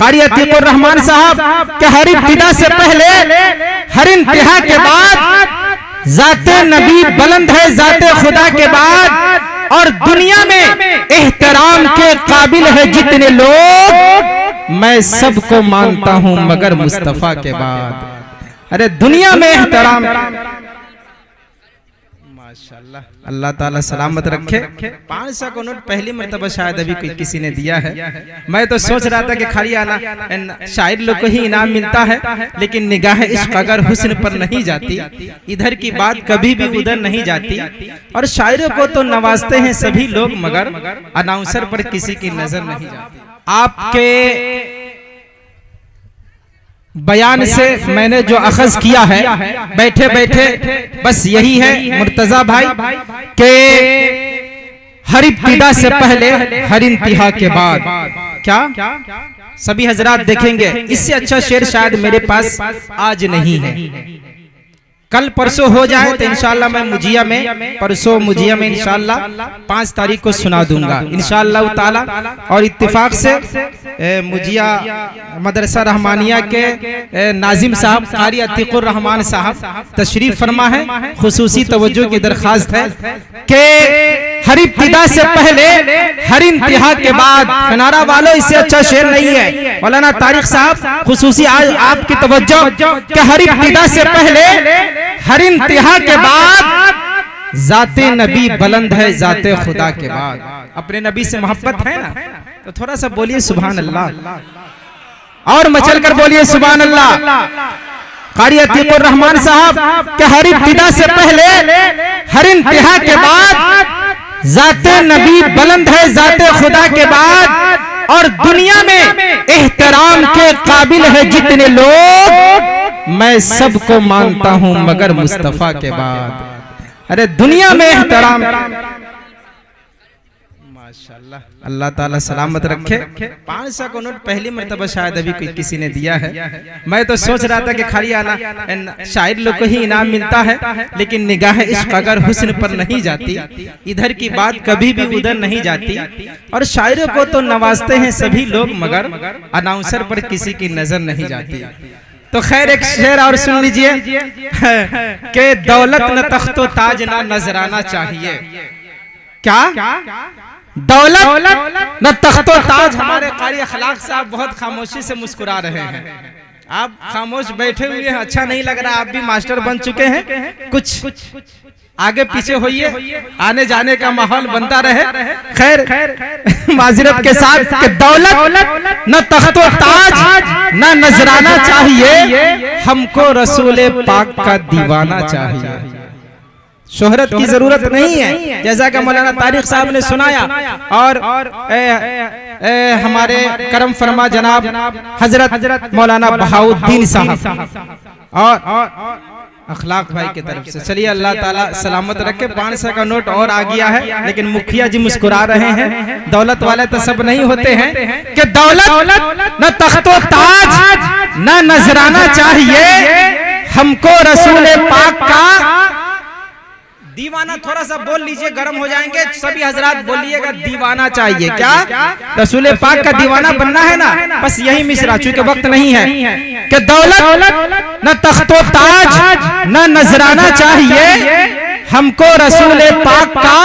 कारी अतीकुर रहमान साहब के हर इब्तिदा से पहले हर इंतहा के बाद जाते नबी बुलंद है जाते खुदा के बाद, और दुनिया में एहतराम के काबिल है जितने लोग, मैं सबको मानता हूं मगर मुस्तफा के बाद। अरे दुनिया में एहतराम, माशाल्लाह, अल्लाह ताला सलामत रखे। 500 का नोट पहली मर्तबा शायद अभी किसी ने दिया है। मैं तो सोच रहा था कि खाली आना शायर लोग को ही इनाम मिलता है, लेकिन निगाह इश्क अगर हुस्न पर नहीं जाती, इधर की बात कभी भी उधर नहीं जाती। और शायरों को तो नवाजते हैं सभी लोग, मगर अनाउंसर पर किसी की नजर नहीं जाती। आपके बयान से मैंने जो अखज किया है बैठे बैठे, बस यही है मुर्तजा भाई के हर इब्तिदा से पहले हर इंतहा के बाद। क्या सभी हजरात देखेंगे, इससे अच्छा शेर शायद मेरे पास आज नहीं है। कल परसों हो जाए तो इंशाल्लाह मैं मुजिया में, परसों मुजिया में इंशाल्लाह 5 तारीख को सुना दूंगा इंशाल्लाह ताला। और इत्तिफाक से मुजिया मदरसा रहमानिया के नाजिम साहब कारी अतीकुर रहमान साहब तशरीफ फरमा है। खुसूसी तवज्जो की दरखास्त है कि हर इब्तिदा से पहले हर इंतहा के बाद। किनारा वालों, इससे अच्छा शेर नहीं है। मौलाना तारिक साहब खुसूसी आज आपकी तवज्जो कि हर इब्तिदा से पहले हर इंतहा के बाद जाते नबी बुलंद है जाते खुदा के बाद। अपने नबी से मोहब्बत है ना, तो थोड़ा सा बोलिए सुभान अल्लाह, और मचल कर बोलिए सुभान अल्लाह। कारी अतीकुर रहमान साहब के हर इब्तिदा से पहले हर इंतहा के बाद जाते नबी बुलंद है जाते खुदा के बाद, और दुनिया में एहतराम के काबिल है जितने लोग, मैं सबको मानता हूं मगर मुस्तफा के बाद। अरे दुनिया में एहतराम, माशाल्लाह, अल्लाह ताला सलामत रखे। 500 का नोट पहली मर्तबा शायद अभी किसी ने दिया है। मैं तो सोच रहा था कि खाली आना शायर लोग को ही इनाम मिलता है, लेकिन निगाह इश्क अगर हुस्न पर नहीं जाती, इधर की बात कभी भी उधर नहीं जाती। और शायरों को तो नवाजते हैं सभी लोग, मगर अनाउंसर पर किसी की नजर नहीं जाती। तो खैर एक शेर और सुन लीजिए कि दौलत न तख्तो ताज ना नजराना चाहिए। क्या दौलत न तख्तो ताज। हमारे कारी अखलाक साहब बहुत खामोशी से मुस्कुरा रहे हैं, आप खामोश बैठे हुए हैं, अच्छा नहीं लग रहा। आप भी मास्टर बन चुके हैं, कुछ आगे पीछे होइए, आने जाने का माहौल बनता रहे। खैर माजिरत के साथ कि दौलत न तख्तो ताज न नजराना चाहिए, हमको रसूले पाक का दीवाना चाहिए। शोहरत की जरूरत नहीं है, जैसा कि मौलाना तारिक साहब ने सुनाया। और हमारे करम फरमा जनाब हजरत मौलाना बहाउद्दीन साहब और अखलाक भाई की तरफ से। चलिए अल्लाह ताला सलामत रखे। 500 का नोट और आ गया है, लेकिन मुखिया जी मुस्कुरा रहे हैं। दौलत वाले तो सब नहीं होते हैं कि दौलत न तख्तो ताज न नजराना चाहिए, हमको रसूले पाक का दीवाना। थोड़ा सा बोल लीजिए, गर्म हो जाएंगे सभी हजरात, बोलिएगा दीवाना चाहिए। क्या रसूले पाक का दीवाना बनना है ना, बस यही मिसरा, चूंकि वक्त नहीं है कि दौलत न तख्तो ताज न नजराना चाहिए, हमको रसूले पाक का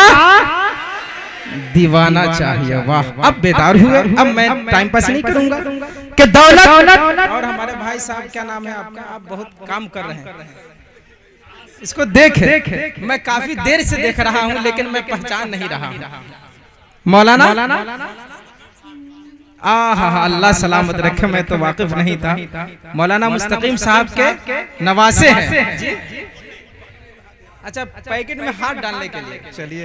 दीवाना चाहिए। वाह, अब बेदार हुए, अब मैं टाइम पास नहीं करूंगा कि दौलत। और हमारे भाई साहब क्या नाम है आपका, आप बहुत काम कर रहे हैं, इसको देख मैं काफी देर से देख रहा हूं, लेकिन मैं पहचान नहीं रहा हूं। मौलाना अल्लाह सलामत रखे, मैं तो वाकिफ नहीं था। मौलाना मुस्तकीम साहब के नवासे हैं। अच्छा, पैकेट में हाथ डालने के लिए चलिए।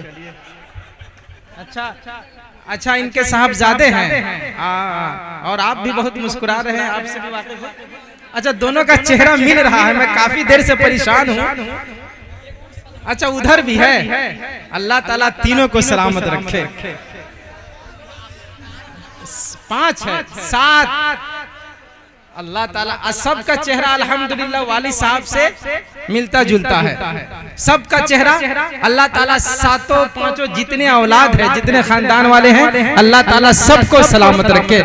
अच्छा इनके साहबजादे हैं, और आप भी बहुत मुस्कुरा रहे हैं, आपसे भी वाकिफ है। अच्छा, दोनों का चेहरा मिल रहा है, मैं काफी देर से परेशान हूँ। अच्छा, उधर भी है। अल्लाह ताला तीनों को सलामत रखे। 5 है, 7 अल्लाह ताला सबका चेहरा अल्हम्दुलिल्लाह वाली साहब से मिलता जुलता है। सबका चेहरा अल्लाह ताला सातों पांचों जितने औलाद है, जितने खानदान वाले हैं, अल्लाह ताला सबको सलामत रखे।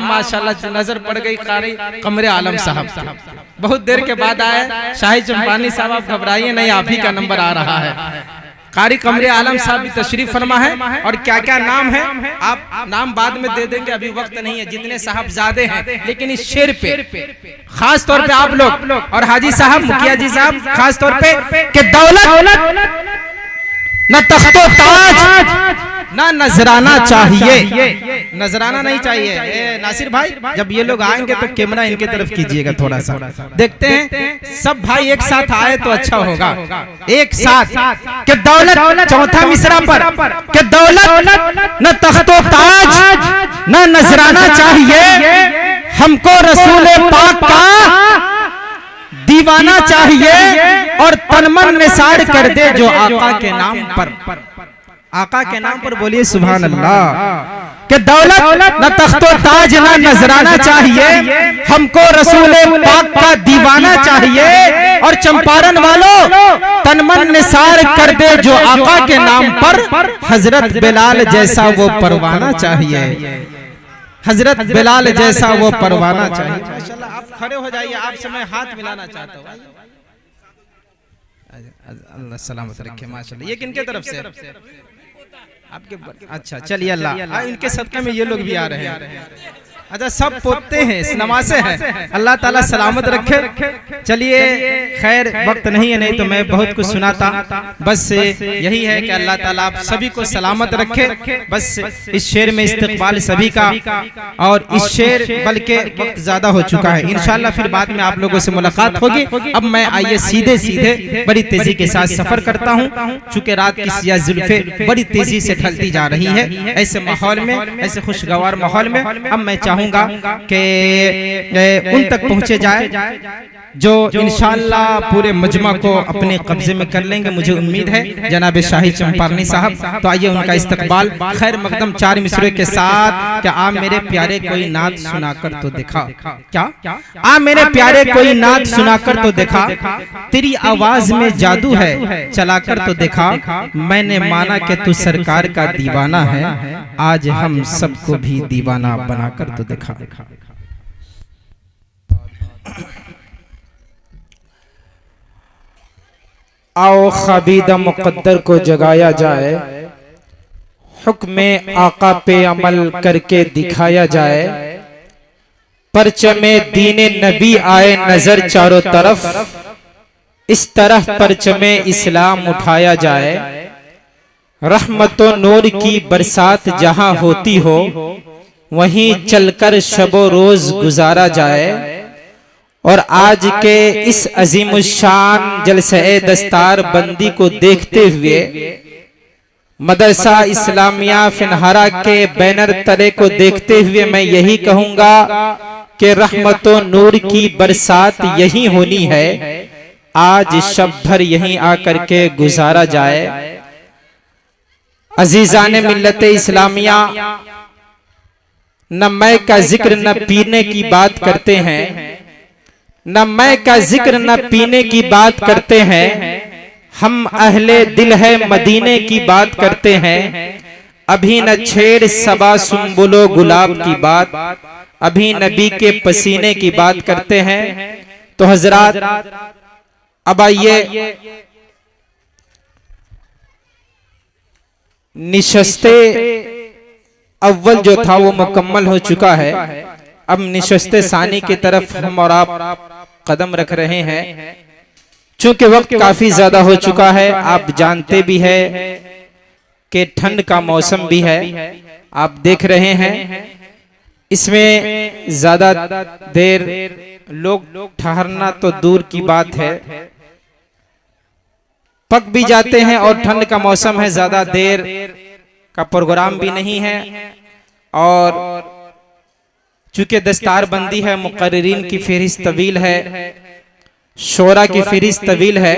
माशाल्लाह नजर पड़ गई कारी कमरे आलम साहब, बहुत देर के बाद आए। शाही चंपानी साहब आप घबराइए नहीं, आप ही का नंबर आ रहा है। कारी कमरे आलम साहब भी तशरीफ फरमा है। और क्या क्या नाम है आप नाम बाद में दे देंगे, अभी वक्त नहीं है। जितने साहबजादे हैं, लेकिन इस शेर पे खास तौर पे आप लोग और हाजी साहब, मुखिया जी साहब खास तौर पे कि दौलत न तख्तो ताज ना नजराना चाहिए, नजराना नहीं चाहिए। नासिर भाई जब ये लोग आएंगे तो कैमरा इनके तरफ कीजिएगा थोड़ा सा, देखते हैं सब भाई एक साथ आए तो अच्छा होगा। एक साथ कि दौलत, चौथा मिसरा पर कि दौलत न तख्तो ताज न नजराना चाहिए, हमको रसूल पाक का दीवाना चाहिए और तनमन निसार कर दे जो आका के नाम पर। आका के नाम पर बोलिए सुभान अल्लाह। कि दौलत न तख्तो ताज न नजराना चाहिए, हमको रसूल पाक का दीवाना चाहिए और चंपारण वालों तनमन निसार कर दे जो आका के नाम पर। हजरत बिलाल जैसा वो परवाना चाहिए, हजरत बिलाल जैसा वो परवाना चाहिए। माशाल्लाह आप खड़े हो जाइए, आपसे मैं हाथ मिलाना चाहता हूँ। अल्लाह सलामत रखे। माशाल्लाह ये किनके तरफ से आपके? अच्छा चलिए अल्लाह इनके सदक़े में ये लोग भी आ रहे हैं। अच्छा सब पोते हैं, नमाज़े हैं, अल्लाह ताला सलामत रखे। चलिए खैर वक्त नहीं है, नहीं तो मैं बहुत कुछ सुनाता। बस यही है कि अल्लाह ताला आप सभी को सलामत रखे। बस इस शेर में इस्तकबाल सभी का। और इस शेर बल्कि वक्त ज्यादा हो चुका है, इंशाल्लाह फिर बाद में आप लोगों से मुलाकात होगी। अब मैं आइए सीधे सीधे बड़ी तेजी के साथ सफर करता हूँ, चूंकि रात की सियाह जुल्फे बड़ी तेजी से ढलती जा रही है। ऐसे माहौल में, ऐसे खुशगवार माहौल में अब मैं चाहूंगा कि उन तक पहुंचे जाए जो इंशाअल्लाह पूरे मजमा को अपने कब्जे में कर लेंगे। मुझे उम्मीद है जनाब शाही चंपारनी साहब, तो आइए उनका इस्तकबाल खैर मकदम 4 मिसरे के साथ। क्या आ मेरे प्यारे कोई नात सुनाकर तो दिखा, क्या आ मेरे प्यारे कोई नात सुनाकर तो दिखा, तेरी आवाज में जादू है चलाकर तो दिखा, मैंने माना कि तू सरकार का दीवाना है, आज हम सबको भी दीवाना बनाकर तो दिखा। आओ ख़ाबीदा मुक़द्दर को जगाया जाए, हुक्म आका पे अमल करके दिखाया जाए, परचमे दीने नबी आए नजर चारों तरफ, इस तरह परचमे इस्लाम उठाया जाए, रहमतो नूर की बरसात जहां होती हो वहीं चलकर शबो रोज गुजारा जाए, और आज के इस अजीमुशान जलसे दस्तार बंदी को देखते हुए मदरसा इस्लामिया फिनहारा के बैनर तले को देखते हुए मैं यही कहूंगा कि रहमतो नूर की बरसात यही होनी है, आज शब भर यहीं आकर के गुजारा जाए। अजीजान मिल्लत इस्लामिया न मैं का जिक्र न पीने की बात करते हैं, न मैं का जिक्र न पीने की बात करते हैं, हम अहले दिल है मदीने की बात करते हैं, अभी न छेड़ सबा सुम्बुलो गुलाब की बात, अभी नबी के पसीने की बात करते हैं। तो हजरात अब आइए निशस्ते अव्वल जो था वो मुकम्मल हो चुका है, अब निशस्ते सानी की तरफ हम और आप कदम रख रहे हैं। चूंकि वक्त काफी ज्यादा हो चुका है, आप जानते भी है कि ठंड का मौसम भी है, आप देख रहे हैं इसमें ज्यादा देर लोग ठहरना तो दूर की बात है, पक भी जाते हैं और ठंड का मौसम है, ज्यादा देर का प्रोग्राम भी नहीं है। और चूंकि दस्तार बंदी है, मुकर्रिरीन की फहरिस्त तवील है, शोरा की फहरिस्त तवील है,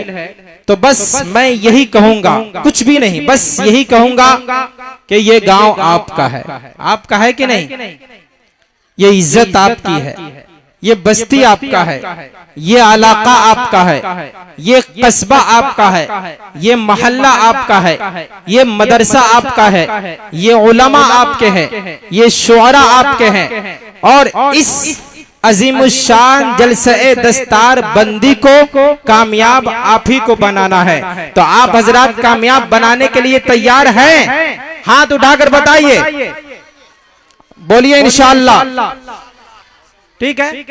तो बस मैं यही कहूंगा, कुछ भी नहीं, बस यही कहूंगा कि ये गांव आपका है। आपका है कि नहीं? ये इज्जत आपकी है, ये बस्ती आपका है, ये इलाका आपका है, ये कस्बा आपका है, ये मोहल्ला आपका है, ये मदरसा आपका है, ये उलमा आपके हैं, ये शुअरा आपके हैं। और इस अजीमुशान जलसे दस्तार बंदी को कामयाब आप ही को बनाना है। तो आप हजरात कामयाब बनाने के लिए तैयार हैं? हाथ उठाकर बताइए, बोलिए इंशाअल्लाह। ठीक है,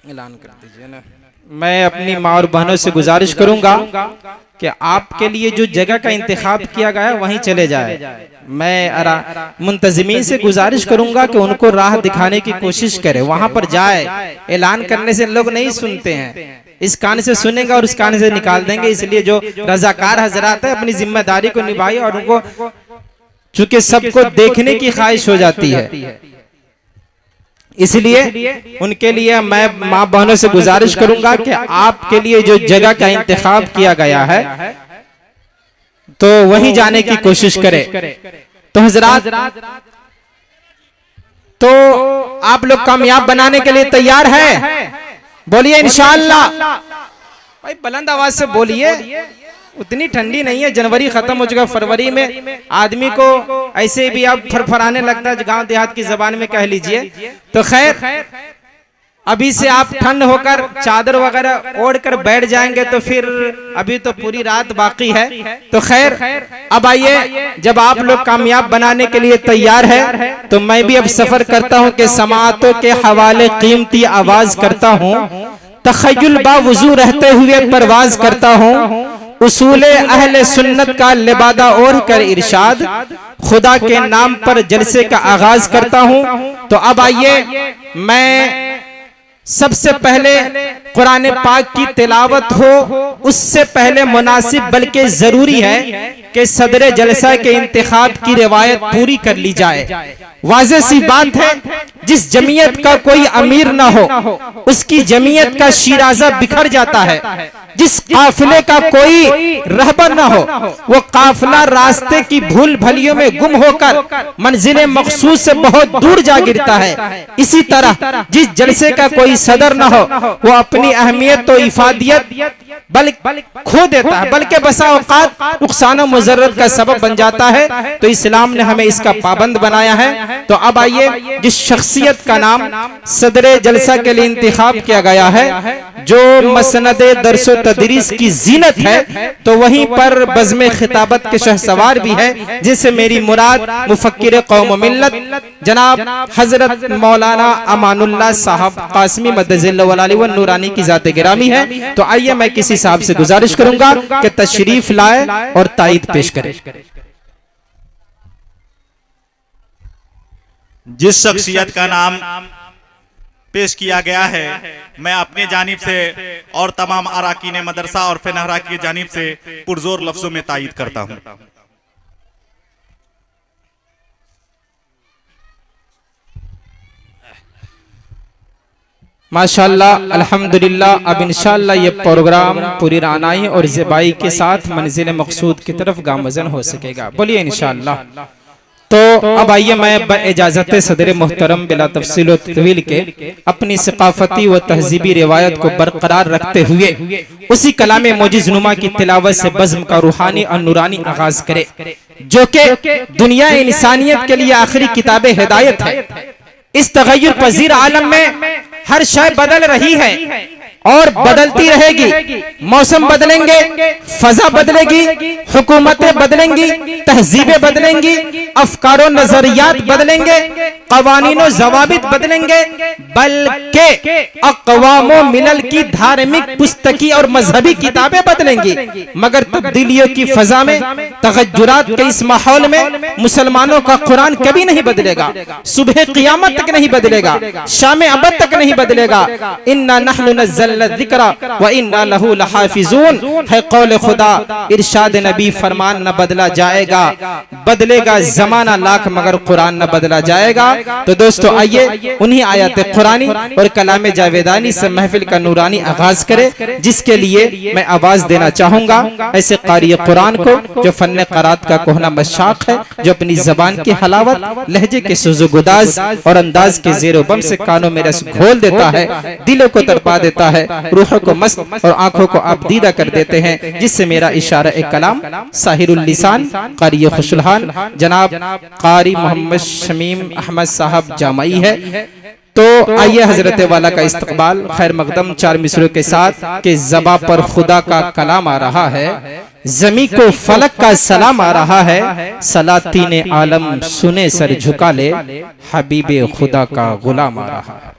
ऐलान कर दीजिए ना। मैं अपनी माँ और बहनों से गुजारिश करूंगा कि आपके लिए जो जगह का इंतखाब किया गया है वहीं चले जाए। मैं मुंतजिमीन से गुजारिश करूंगा कि उनको राह दिखाने की कोशिश करें, वहां पर जाए। ऐलान करने से लोग नहीं सुनते हैं, इस कान से सुनेंगे और उस कान से निकाल देंगे। इसलिए जो रजाकार हजरात है अपनी जिम्मेदारी को निभाइए, और उनको चूंकि सबको देखने की ख्वाहिश हो जाती है, इसलिए उनके लिए मैं माँ बहनों से गुजारिश करूंगा कि आपके लिए जो जगह का इंतखाब किया गया है तो वहीं जाने की कोशिश करें। तो हजरात, तो आप लोग कामयाब बनाने के लिए तैयार हैं? बोलिए इंशाअल्लाह। भाई बुलंद आवाज से बोलिए, उतनी ठंडी नहीं है, जनवरी खत्म हो चुका। फरवरी में आदमी को ऐसे भी अब फरफराने लगता है, गांव देहात की जबान में कह लीजिए। तो खैर, अभी से आप ठंड होकर चादर वगैरह ओढ़ कर बैठ जाएंगे तो फिर अभी तो पूरी रात बाकी है। तो खैर, अब आइए, जब आप लोग कामयाब बनाने के लिए तैयार है तो मैं भी अब सफर करता हूँ कि समाअतों के हवाले कीमती आवाज करता हूँ, तखय्युल बावजू रहते हुए परवाज करता हूँ, उसूले अहले सुन्नत का लिबादा ओढ़ कर इरशाद, खुदा के नाम पर जलसे का आगाज करता हूँ। तो अब आइए, मैं सबसे पहले कुरान पाक की तिलावत हो उससे पहले मुनासिब बल्कि जरूरी है कि सदरे जलसा के इंतखाब की रिवायत पूरी कर ली जाए। वाज़ेह सी बात है, जिस जमीयत का कोई अमीर ना हो उसकी जमीयत का शिराजा बिखर जाता है। जिस काफिले का कोई रहबर ना हो वो काफिला रास्ते की भूल भलियों में गुम होकर मंजिल मखसूस से बहुत दूर जा गिरता है। इसी तरह जिस जलसे का कोई सदर ना हो वो अपनी अहमियत तो इफादियत बल्कि खो देता है, बल्कि बसा औकात नुकसान और मुजर्रत का सबब बन जाता है। तो इस्लाम ने हमें इसका पाबंद बनाया है। तो अब आइए, जिस शख्सियत का नाम सदरे जलसा के लिए इंतखाब किया गया है, जो मसनदे दरसो तदरीस की जीनत है, तो वहीं पर बज़्म खिताबत के शहसवार भी है, जिससे मेरी मुराद मुफक्किर कौम मिल्लत जनाब हजरत मौलाना अमानुल्लाह साहब कासमी मद्दजिल्लहु व नूरानी की जाते गिरामी है। तो आइए, मैं किसी साहब से गुजारिश करूंगा कि तशरीफ लाए और ताईद पेश करें। जिस शख्सियत का नाम पेश किया गया है, मैं अपने जानिब से और तमाम अराकीन मदरसा और फेनहरा की जानिब से पुरजोर लफ्जों में तायीद करता हूं। माशाअल्लाह, अल्हम्दुलिल्लाह। अब इंशाअल्लाह ये प्रोग्राम पूरी रानाई और ज़िबाई के साथ मंजिल मकसूद की तरफ गामज़न हो सकेगा। बोलिए इंशाअल्लाह। तो अब आइए, मैं इजाजत सदर मोहतरम बिला तफसील व तवील के अपनी सकाफती व तहजीबी रिवायत को बरकरार रखते हुए उसी कलाम मोजिज़ नुमा की तिलावत से बज़्म का रूहानी और नूरानी आगाज करे, जो कि दुनिया इंसानियत के लिए आखिरी किताब हिदायत है। इस तगय्युर पजीर आलम में हर शय बदल रही है और बदलती रहेगी। मौसम बदलेंगे, फजा बदलेगी, हुकूमतें बदलेंगी, तहजीबें बदलेंगी, अफकारो नजरियात बदलेंगे, कवानीनो जवाबित बदलेंगे, बल्कि अक़वामो मिलल की धार्मिक, पुस्तकी और मजहबी किताबें बदलेंगी। मगर तब्दीलियों की फजा में, तगज्जुरात के इस माहौल में मुसलमानों का कुरान कभी नहीं बदलेगा, सुबह क़ियामत तक नहीं बदलेगा, शाम अबद तक नहीं बदलेगा। इन्ना नहनु नज़्ज़लना नज़्ज़लना ज़िक्रा व इन्ना लहू लहाफ़िज़ून है कौल खुदा। इरशाद नबी फरमान न बदला जाएगा, बदलेगा जमाना लाख मगर कुरान न बदला जाएगा। तो दोस्तों आइए उन्हीं आयत कुरानी और कलाम जावेदानी से महफिल का नूरानी आगाज करे, जिसके लिए मैं आवाज देना चाहूंगा ऐसे कारी कुरान को जो फन्ने क़रात का कोहना मशाक है, जो अपनी जबान की हलावत, लहजे के सुजुगुदाज और अंदाज के ज़ेरो बम से कानों में रस घोल देता है, दिलों को तड़पा देता है, रूहों को मस्त और आंखों को आबदीदा कर देते हैं, जिससे मेरा इशारा एक कलाम साहिरुल लिसान कारी खुशलहान जनाब कारी मोहम्मद शमीम अहमद साहब जामई है। तो आइए हजरत वाला का इस्तकबाल खैर मकदम 4 मिसरों के साथ के ज़बा पर खुदा का कलाम आ रहा है, ज़मी को फलक का सलाम आ रहा है, सलातीन आलम सुने सर झुका ले, हबीबे खुदा का गुलाम आ रहा है।